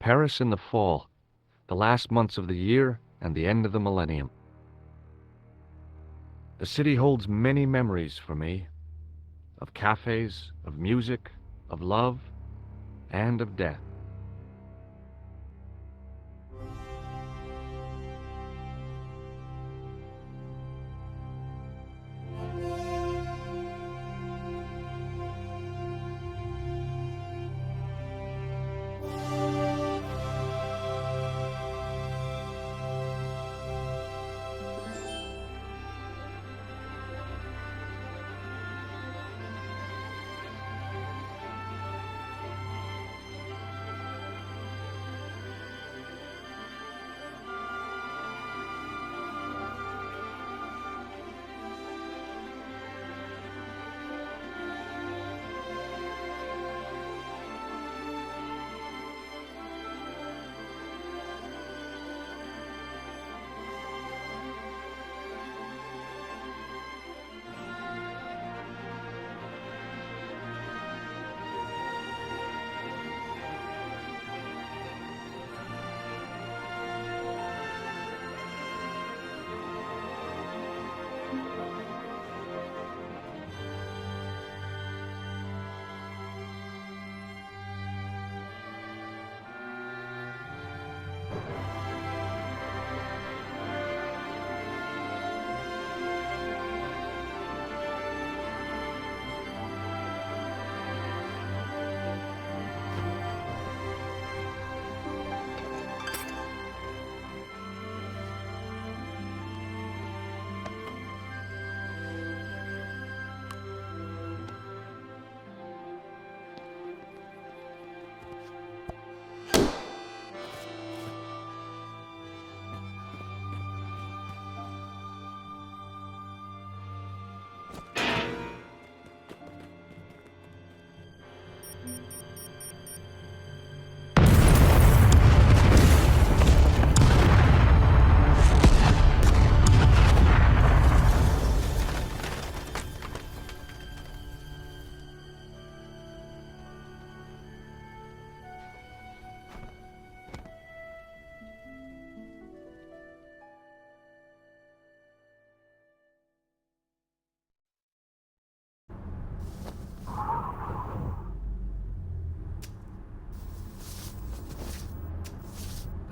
Paris in the fall, the last months of the year and the end of the millennium. The city holds many memories for me, of cafes, of music, of love, and of death.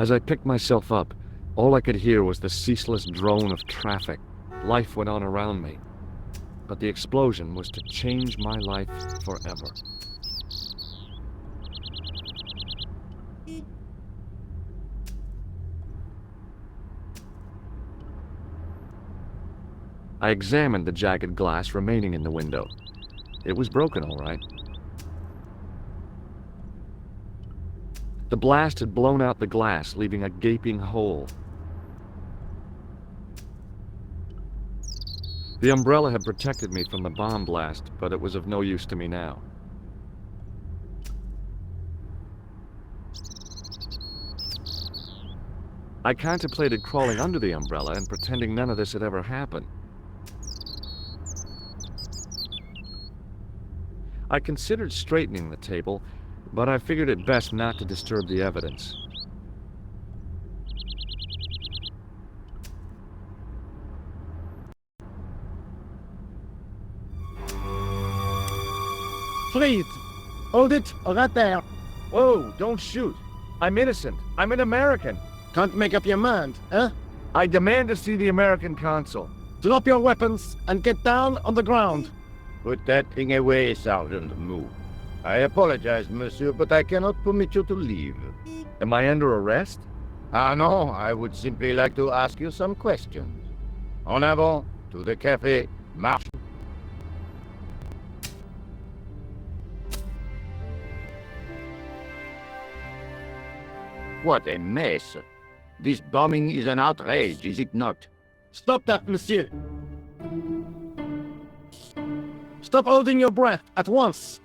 As I picked myself up, all I could hear was the ceaseless drone of traffic. Life went on around me, but the explosion was to change my life forever. I examined the jagged glass remaining in the window. It was broken, all right. The blast had blown out the glass, leaving a gaping hole. The umbrella had protected me from the bomb blast, but it was of no use to me now. I contemplated crawling under the umbrella and pretending none of this had ever happened. I considered straightening the table, but I figured it best not to disturb the evidence. Please, hold it right there. Whoa, don't shoot. I'm innocent. I'm an American. Can't make up your mind, eh? I demand to see the American consul. Drop your weapons and get down on the ground. Put that thing away, Sergeant. Move. I apologize, monsieur, but I cannot permit you to leave. Am I under arrest? Ah, no, I would simply like to ask you some questions. En avant, to the café, marche. What a mess. This bombing is an outrage, is it not? Stop that, monsieur. Stop holding your breath at once.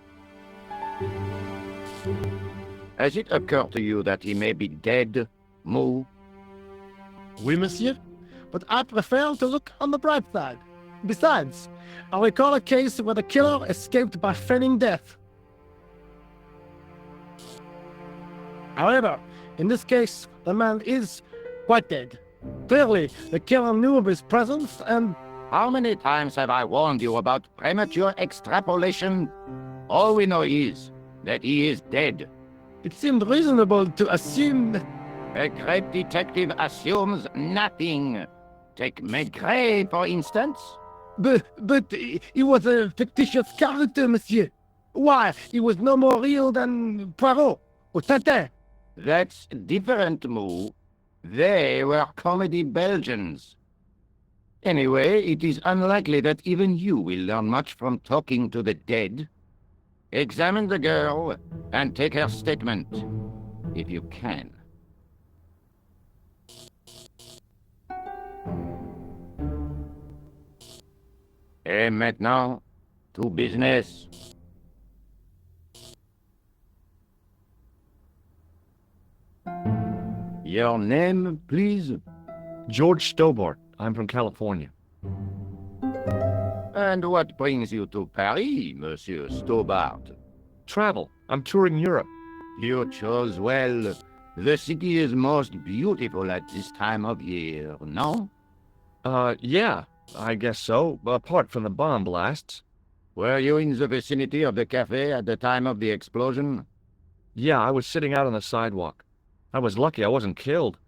Has it occurred to you that he may be dead, Moo? Oui, monsieur. But I prefer to look on the bright side. Besides, I recall a case where the killer escaped by feigning death. However, in this case, the man is quite dead. Clearly, the killer knew of his presence and... How many times have I warned you about premature extrapolation? All we know is that he is dead. It seemed reasonable to assume that... A great detective assumes nothing. Take Maigret, for instance. But he was a fictitious character, monsieur. Why, he was no more real than Poirot or Tintin. That's different, Moo. They were comedy Belgians. Anyway, it is unlikely that even you will learn much from talking to the dead. Examine the girl and take her statement, if you can. Et maintenant, to business. Your name, please? George Stobart. I'm from California. And what brings you to Paris, Monsieur Stobart? Travel. I'm touring Europe. You chose well. The city is most beautiful at this time of year, no? Yeah, I guess so, apart from the bomb blasts. Were you in the vicinity of the cafe at the time of the explosion? Yeah, I was sitting out on the sidewalk. I was lucky I wasn't killed.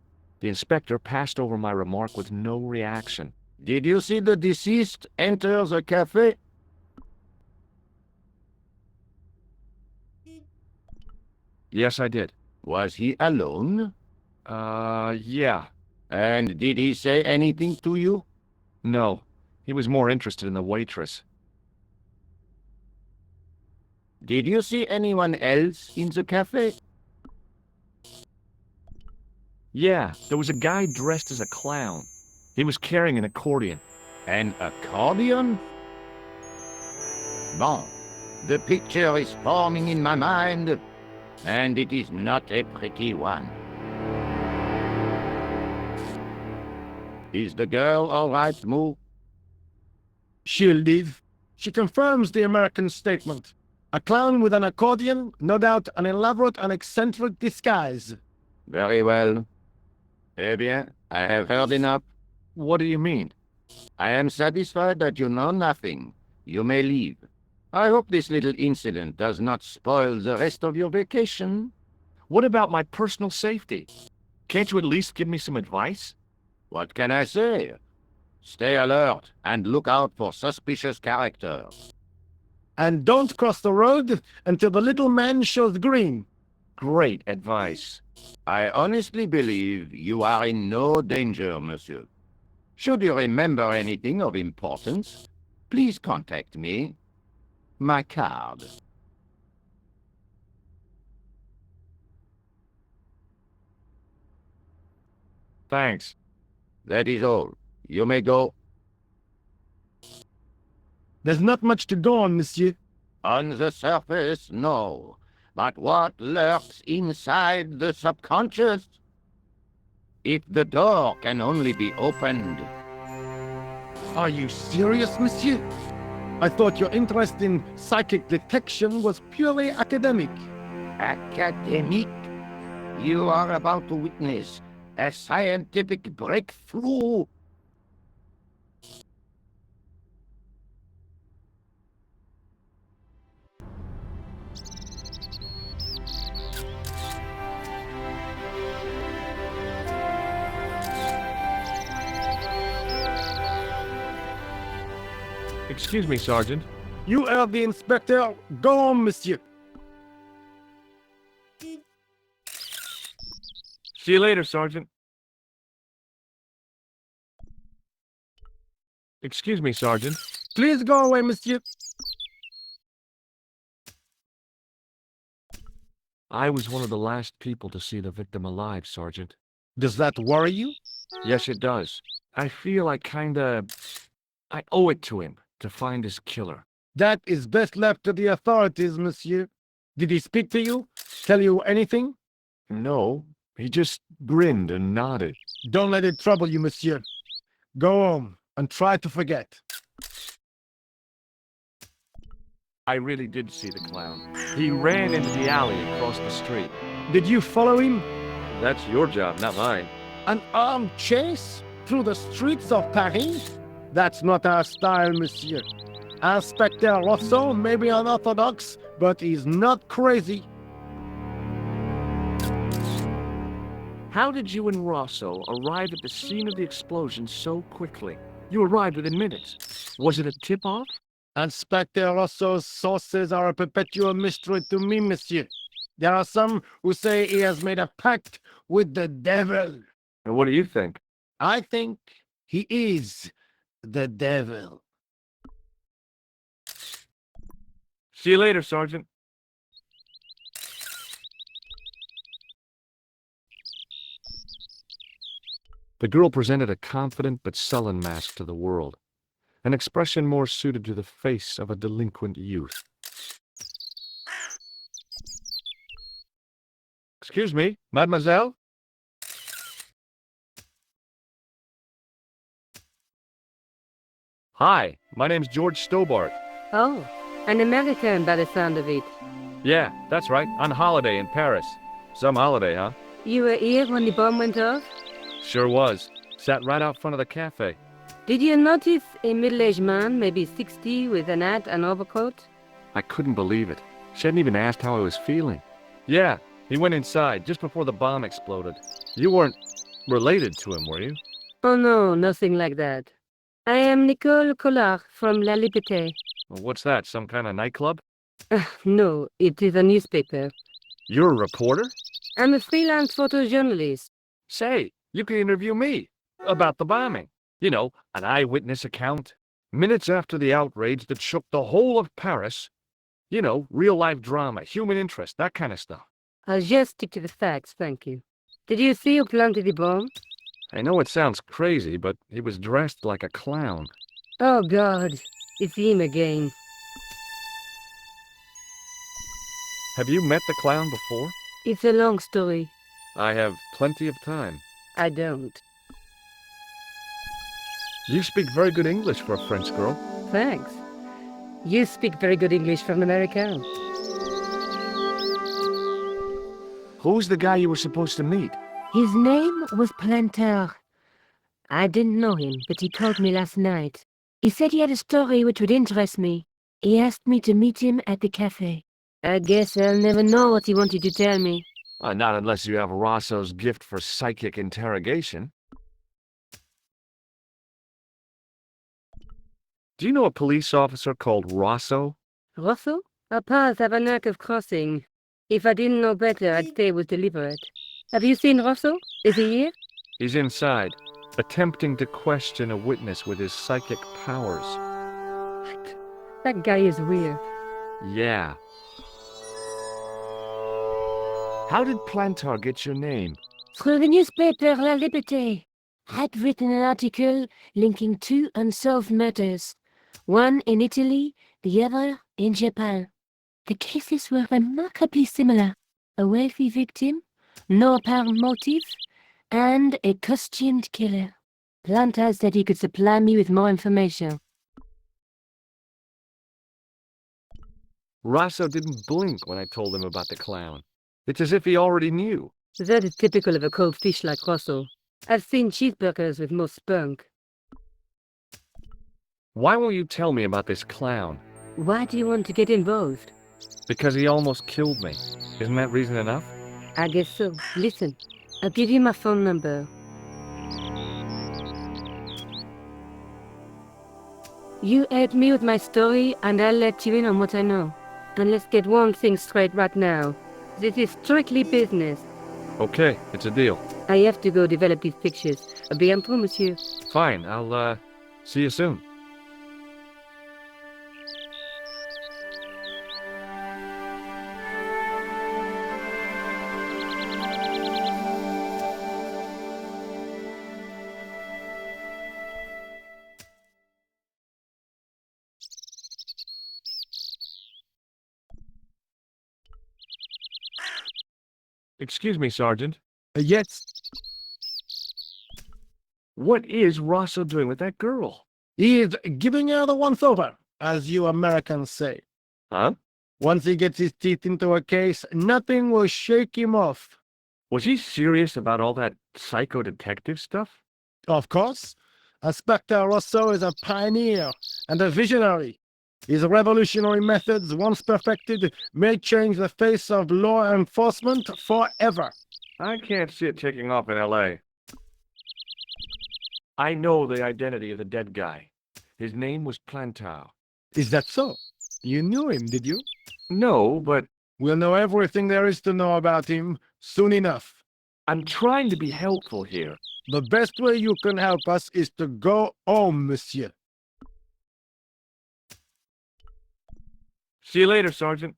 The inspector passed over my remark with no reaction. Did you see the deceased enter the cafe? Yes, I did. Was he alone? Yeah. And did he say anything to you? No. He was more interested in the waitress. Did you see anyone else in the cafe? Yeah, there was a guy dressed as a clown. He was carrying an accordion. An accordion? Bon, the picture is forming in my mind, and it is not a pretty one. Is the girl all right, Moo? She'll live. She confirms the American statement. A clown with an accordion, no doubt an elaborate and eccentric disguise. Very well. Eh bien, I have heard enough. What do you mean? I am satisfied that you know nothing. You may leave. I hope this little incident does not spoil the rest of your vacation. What about my personal safety? Can't you at least give me some advice? What can I say? Stay alert and look out for suspicious characters. And don't cross the road until the little man shows green. Great advice. I honestly believe you are in no danger, monsieur. Should you remember anything of importance, please contact me. My card. Thanks. That is all. You may go. There's not much to go on, monsieur. On the surface, no. But what lurks inside the subconscious? If the door can only be opened. Are you serious, monsieur? I thought your interest in psychic detection was purely academic. Academic? You are about to witness a scientific breakthrough. Excuse me, Sergeant. You are the inspector. Go on, monsieur. See you later, Sergeant. Excuse me, Sergeant. Please go away, monsieur. I was one of the last people to see the victim alive, Sergeant. Does that worry you? Yes, it does. I feel I owe it to him to find his killer. That is best left to the authorities, monsieur. Did he speak to you? Tell you anything? No, he just grinned and nodded. Don't let it trouble you, monsieur. Go home and try to forget. I really did see the clown. He ran into the alley across the street. Did you follow him? That's your job, not mine. An armed chase through the streets of Paris? That's not our style, monsieur. Inspector Rousseau may be unorthodox, but he's not crazy. How did you and Rosso arrive at the scene of the explosion so quickly? You arrived within minutes. Was it a tip-off? Inspector Rousseau's sources are a perpetual mystery to me, monsieur. There are some who say he has made a pact with the devil. And what do you think? I think he is the devil. See you later, Sergeant. The girl presented a confident but sullen mask to the world, an expression more suited to the face of a delinquent youth. Excuse me, mademoiselle? Hi, my name's George Stobart. Oh, an American by the sound of it. Yeah, that's right, on holiday in Paris. Some holiday, huh? You were here when the bomb went off? Sure was. Sat right out front of the cafe. Did you notice a middle-aged man, maybe 60, with an hat and overcoat? I couldn't believe it. She hadn't even asked how I was feeling. Yeah, he went inside just before the bomb exploded. You weren't related to him, were you? Oh no, nothing like that. I am Nicole Collard from La Liberté. Well, what's that, some kind of nightclub? No, it is a newspaper. You're a reporter? I'm a freelance photojournalist. Say, you can interview me about the bombing. You know, an eyewitness account. Minutes after the outrage that shook the whole of Paris. You know, real-life drama, human interest, that kind of stuff. I'll just stick to the facts, thank you. Did you see who planted the bomb? I know it sounds crazy, but he was dressed like a clown. Oh God, it's him again. Have you met the clown before? It's a long story. I have plenty of time. I don't. You speak very good English for a French girl. Thanks. You speak very good English for an American. Who's the guy you were supposed to meet? His name was Planter. I didn't know him, but he called me last night. He said he had a story which would interest me. He asked me to meet him at the cafe. I guess I'll never know what he wanted to tell me. Not unless you have Rosso's gift for psychic interrogation. Do you know a police officer called Rosso? Rosso? Our paths have a knack of crossing. If I didn't know better, I'd say it was deliberate. Have you seen Rosso? Is he here? He's inside, attempting to question a witness with his psychic powers. What? That guy is weird. Yeah. How did Plantar get your name? Through the newspaper La Liberté. Had written an article linking two unsolved murders. One in Italy, the other in Japan. The cases were remarkably similar. A wealthy victim, no apparent motive, and a costumed killer. Planter said he could supply me with more information. Rosso didn't blink when I told him about the clown. It's as if he already knew. That is typical of a cold fish like Rosso. I've seen cheeseburgers with more spunk. Why won't you tell me about this clown? Why do you want to get involved? Because he almost killed me. Isn't that reason enough? I guess so. Listen, I'll give you my phone number. You help me with my story and I'll let you in on what I know. And let's get one thing straight right now. This is strictly business. Okay, it's a deal. I have to go develop these pictures. À bientôt, monsieur. Fine, I'll, see you soon. Excuse me, Sergeant. Yes, What is Rosso doing with that girl? he is giving her the once-over, as you Americans say. Huh? Once he gets his teeth into a case, nothing will shake him off. Was he serious about all that psycho detective stuff? Of course, Inspector Rosso is a pioneer and a visionary. His revolutionary methods, once perfected, may change the face of law enforcement forever. I can't see it taking off in L.A. I know the identity of the dead guy. His name was Plantow. Is that so? You knew him, did you? No, but We'll know everything there is to know about him soon enough. I'm trying to be helpful here. The best way you can help us is to go home, monsieur. See you later, Sergeant.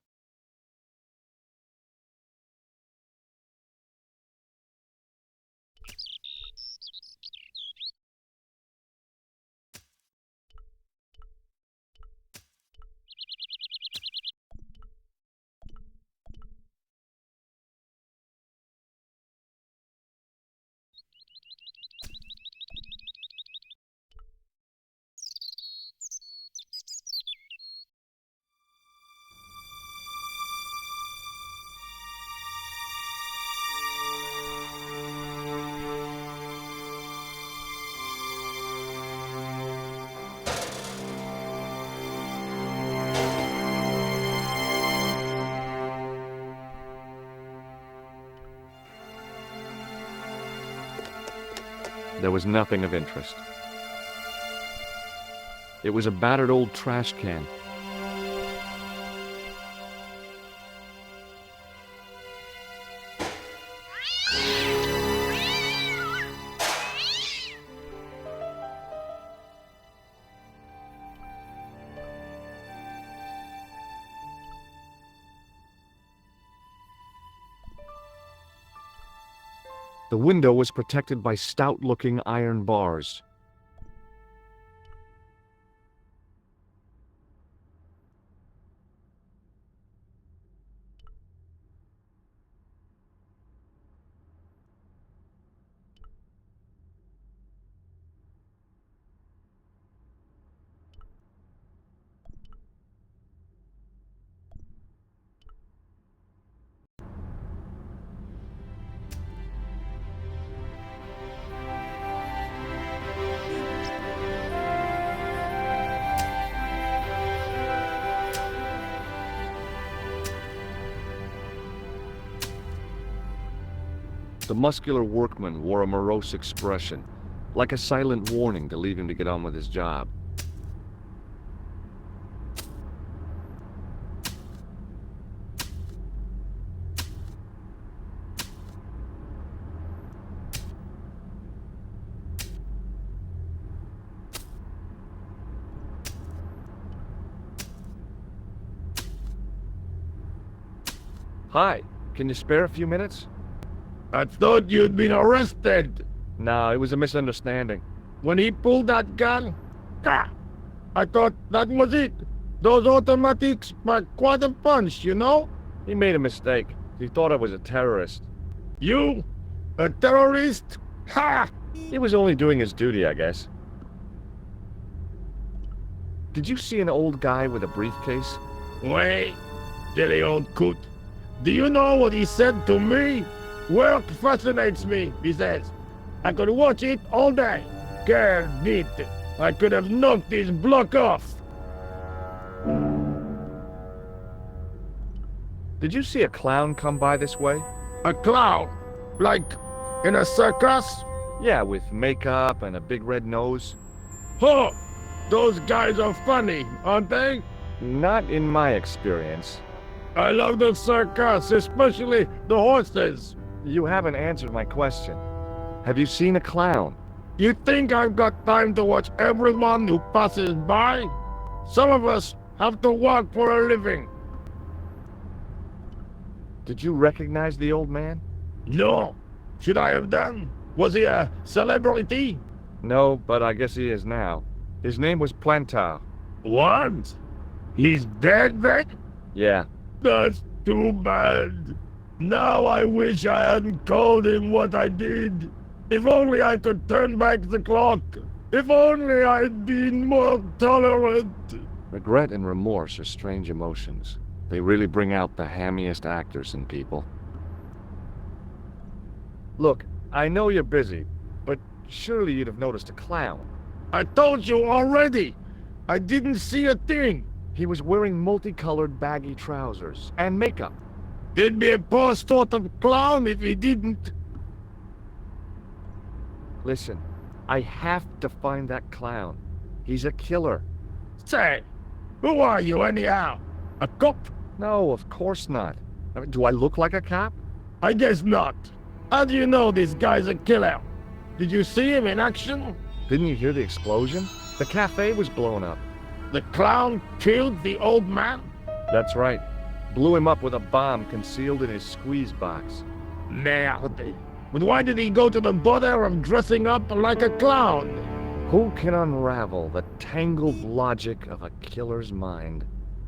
There was nothing of interest. It was a battered old trash can. The window was protected by stout-looking iron bars. The muscular workman wore a morose expression, like a silent warning to leave him to get on with his job. Hi, can you spare a few minutes? I thought you'd been arrested. No, it was a misunderstanding. When he pulled that gun, I thought that was it. Those automatics pack quite a punch, you know? He made a mistake. He thought I was a terrorist. You? A terrorist? Ha! He was only doing his duty, I guess. Did you see an old guy with a briefcase? Wait, silly old coot. Do you know what he said to me? Work fascinates me, he says. I could watch it all day. Quelle vite. I could have knocked his block off. Did you see a clown come by this way? A clown? Like in a circus? Yeah, with makeup and a big red nose. Huh! Those guys are funny, aren't they? Not in my experience. I love the circus, especially the horses. You haven't answered my question. Have you seen a clown? You think I've got time to watch everyone who passes by? Some of us have to work for a living. Did you recognize the old man? No. Should I have done? Was he a celebrity? No, but I guess he is now. His name was Plantow. What? He's dead then? Yeah. That's too bad. Now I wish I hadn't called him what I did. If only I could turn back the clock. If only I'd been more tolerant. Regret and remorse are strange emotions. They really bring out the hammiest actors in people. Look, I know you're busy, but surely you'd have noticed a clown. I told you already. I didn't see a thing. He was wearing multicolored baggy trousers and makeup. He'd be a poor sort of clown if he didn't. Listen, I have to find that clown. He's a killer. Say, who are you anyhow? A cop? No, of course not. I mean, do I look like a cop? I guess not. How do you know this guy's a killer? Did you see him in action? Didn't you hear the explosion? The cafe was blown up. The clown killed the old man? That's right. Blew him up with a bomb concealed in his squeeze box. Merde. But why did he go to the bother of dressing up like a clown? Who can unravel the tangled logic of a killer's mind?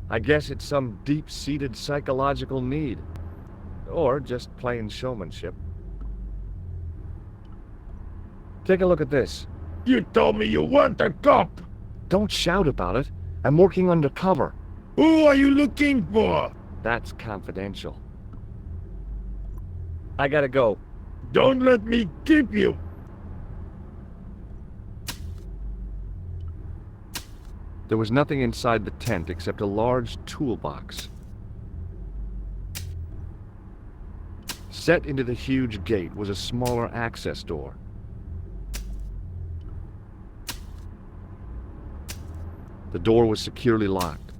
I guess it's some deep-seated psychological need. Or just plain showmanship. Take a look at this. You told me you weren't a cop. Don't shout about it. I'm working undercover. Who are you looking for? That's confidential. I gotta go. Don't let me keep you. There was nothing inside the tent except a large toolbox. Set into the huge gate was a smaller access door. The door was securely locked.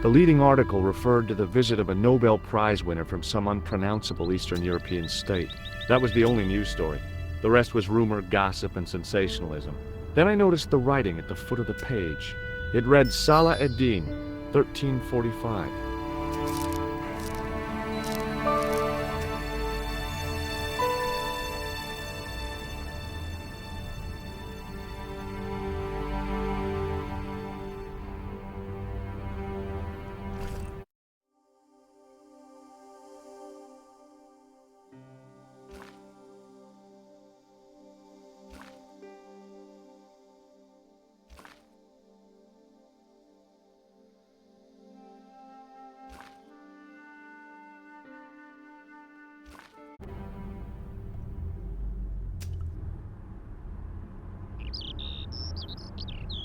The leading article referred to the visit of a Nobel Prize winner from some unpronounceable Eastern European state. That was the only news story. The rest was rumor, gossip, and sensationalism. Then I noticed the writing at the foot of the page. It read Salah ad-Din, 1345.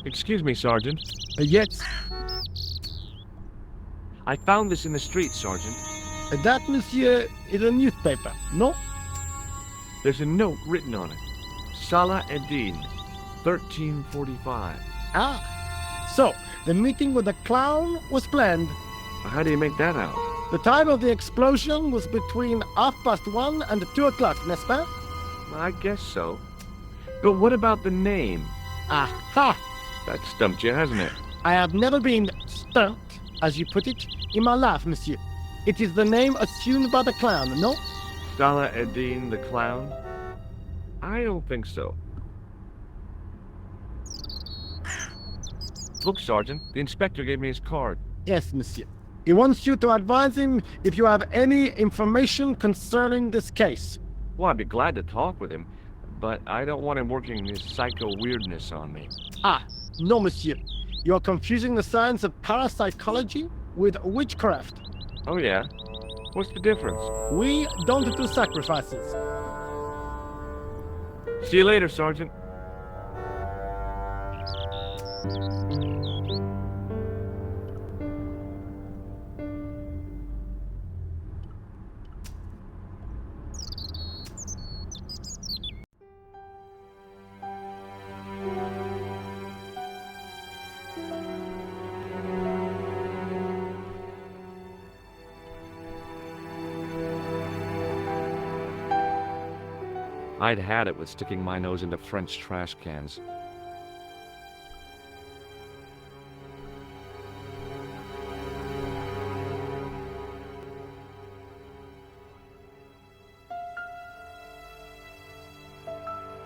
Excuse me, Sergeant. Yes, I found this in the street, Sergeant. that, monsieur, is a newspaper, no? There's a note written on it. Salah ad-Din, 1345. Ah, so the meeting with the clown was planned. How do you make that out? The time of the explosion was between 1:30 and 2 o'clock, n'est-ce pas? I guess so. But what about the name? Aha! That stumped you, hasn't it? I have never been stumped, as you put it, in my life, monsieur. It is the name assumed by the clown, no? Salah ad-Din the clown? I don't think so. Look, Sergeant, the inspector gave me his card. Yes, monsieur. He wants you to advise him if you have any information concerning this case. Well, I'd be glad to talk with him, but I don't want him working his psycho weirdness on me. Ah, no, monsieur. You are confusing the science of parapsychology with witchcraft. Oh, yeah? What's the difference? We don't do sacrifices. See you later, Sergeant. I'd had it with sticking my nose into French trash cans.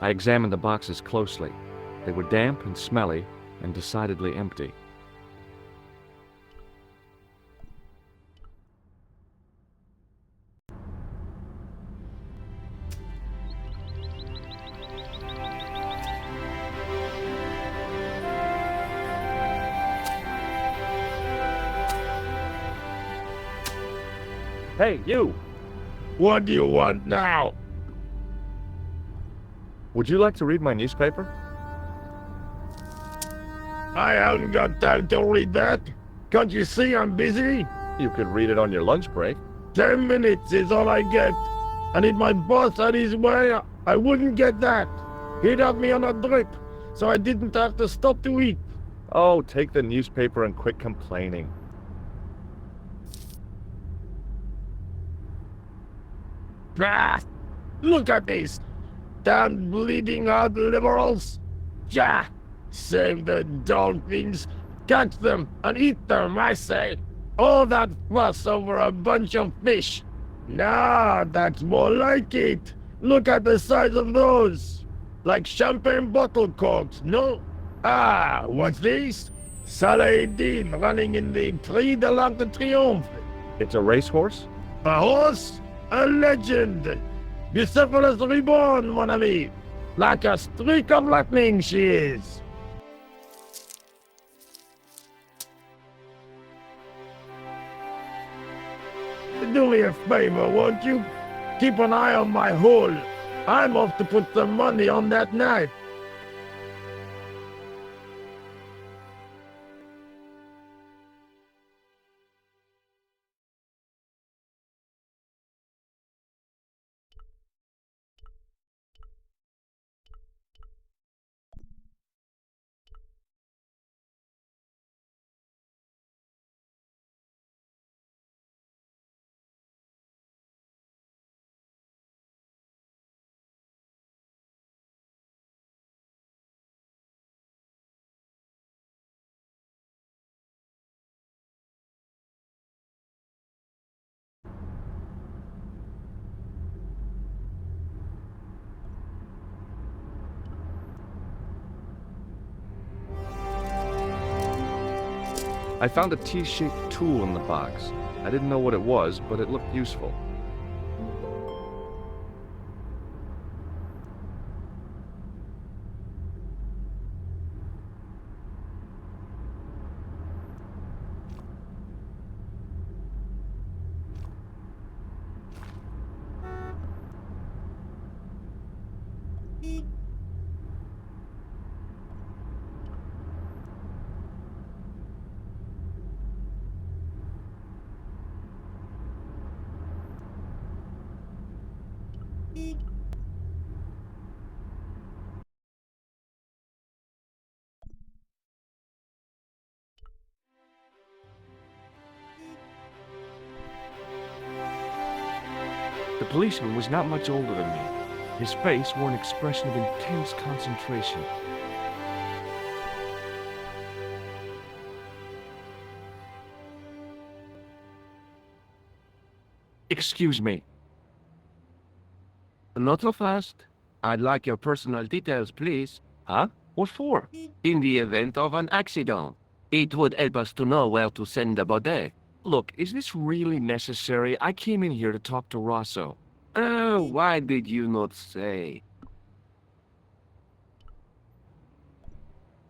I examined the boxes closely. They were damp and smelly, and decidedly empty. Hey, you! What do you want now? Would you like to read my newspaper? I haven't got time to read that. Can't you see I'm busy? You could read it on your lunch break. 10 minutes is all I get. And if my boss had his way, I wouldn't get that. He'd have me on a drip, so I didn't have to stop to eat. Oh, take the newspaper and quit complaining. Ah, look at this. Damn bleeding out liberals. Yeah, save the dolphins. Catch them and eat them, I say. All that fuss over a bunch of fish. Nah, that's more like it. Look at the size of those. Like champagne bottle corks, no? Ah, what's this? Saladin running in the Prix de l'Arc de Triomphe. It's a racehorse? A horse? A legend. Bucephalus reborn, mon ami. Like a streak of lightning she is. Do me a favor, won't you? Keep an eye on my hole. I'm off to put some money on that knife. I found a T-shaped tool in the box. I didn't know what it was, but it looked useful. The policeman was not much older than me. His face wore an expression of intense concentration. Excuse me. Not so fast. I'd like your personal details, please. Huh? What for? In the event of an accident, it would help us to know where to send the body. Look, is this really necessary? I came in here to talk to Rosso. Oh, why did you not say?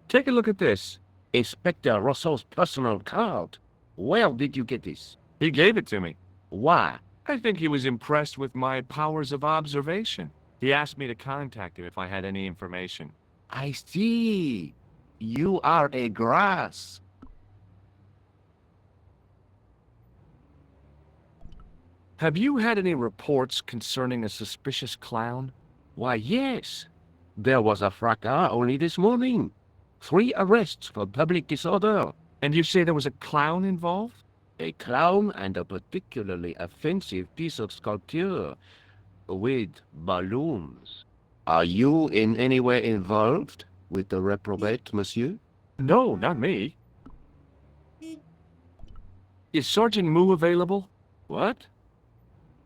Take a look at this. Inspector Rosso's personal card. Where did you get this? He gave it to me. Why? I think he was impressed with my powers of observation. He asked me to contact him if I had any information. I see. You are a grass. Have you had any reports concerning a suspicious clown? Why, yes. There was a fracas only this morning. 3 arrests for public disorder. And you say there was a clown involved? A clown and a particularly offensive piece of sculpture with balloons. Are you in any way involved with the reprobate, monsieur? No, not me. Is Sergeant Moo available? What?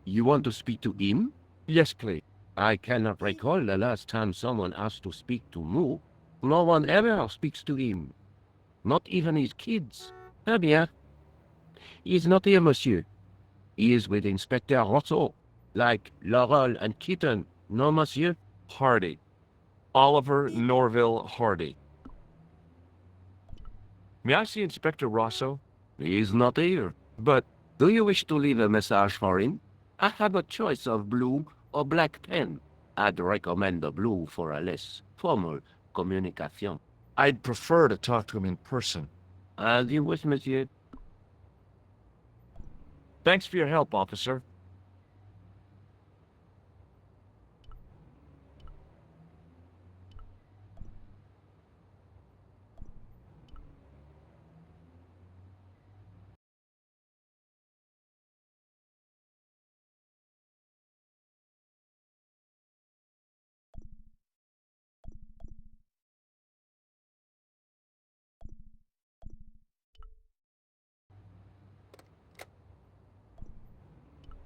You want to speak to him? Yes, please. I cannot recall the last time someone asked to speak to Moo. No one ever speaks to him. Not even his kids. Eh bien. He is not here, monsieur. He is with Inspector Rousseau. Like Laurel and Kitten. No, monsieur? Hardy. Oliver Norville Hardy. May I see Inspector Rosso? He is not here. But Do you wish to leave a message for him? I have a choice of blue or black pen. I'd recommend the blue for a less formal communication. I'd prefer to talk to him in person. As you wish, monsieur. Thanks for your help, officer.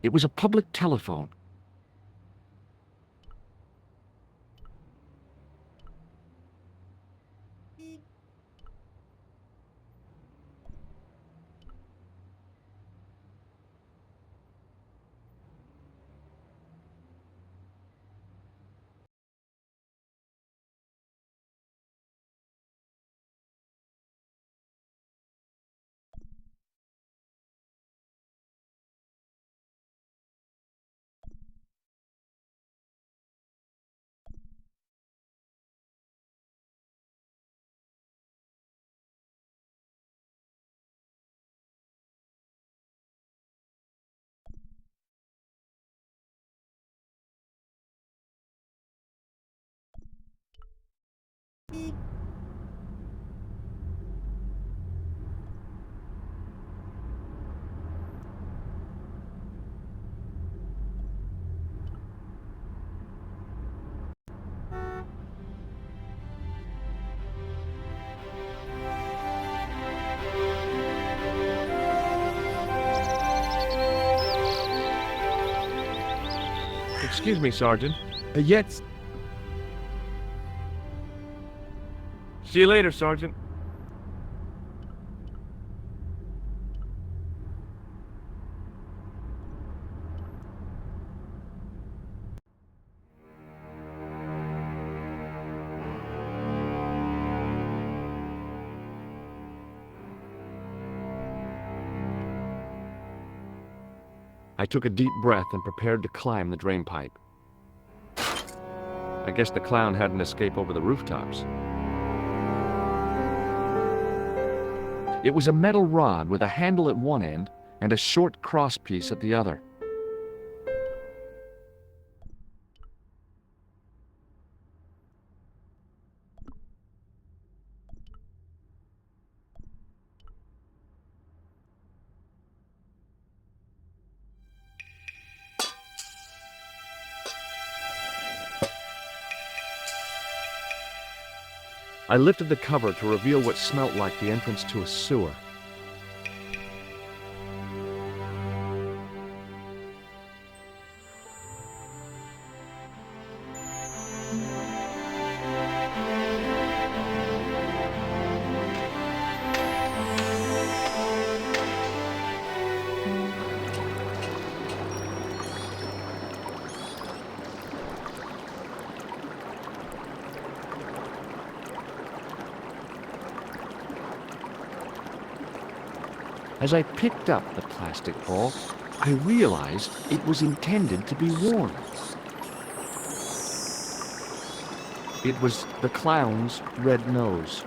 It was a public telephone. Excuse me, Sergeant. Yes. See you later, Sergeant. I took a deep breath and prepared to climb the drain pipe. I guess the clown had an escape over the rooftops. It was a metal rod with a handle at one end and a short crosspiece at the other. I lifted the cover to reveal what smelt like the entrance to a sewer. As I picked up the plastic ball, I realized it was intended to be worn. It was the clown's red nose.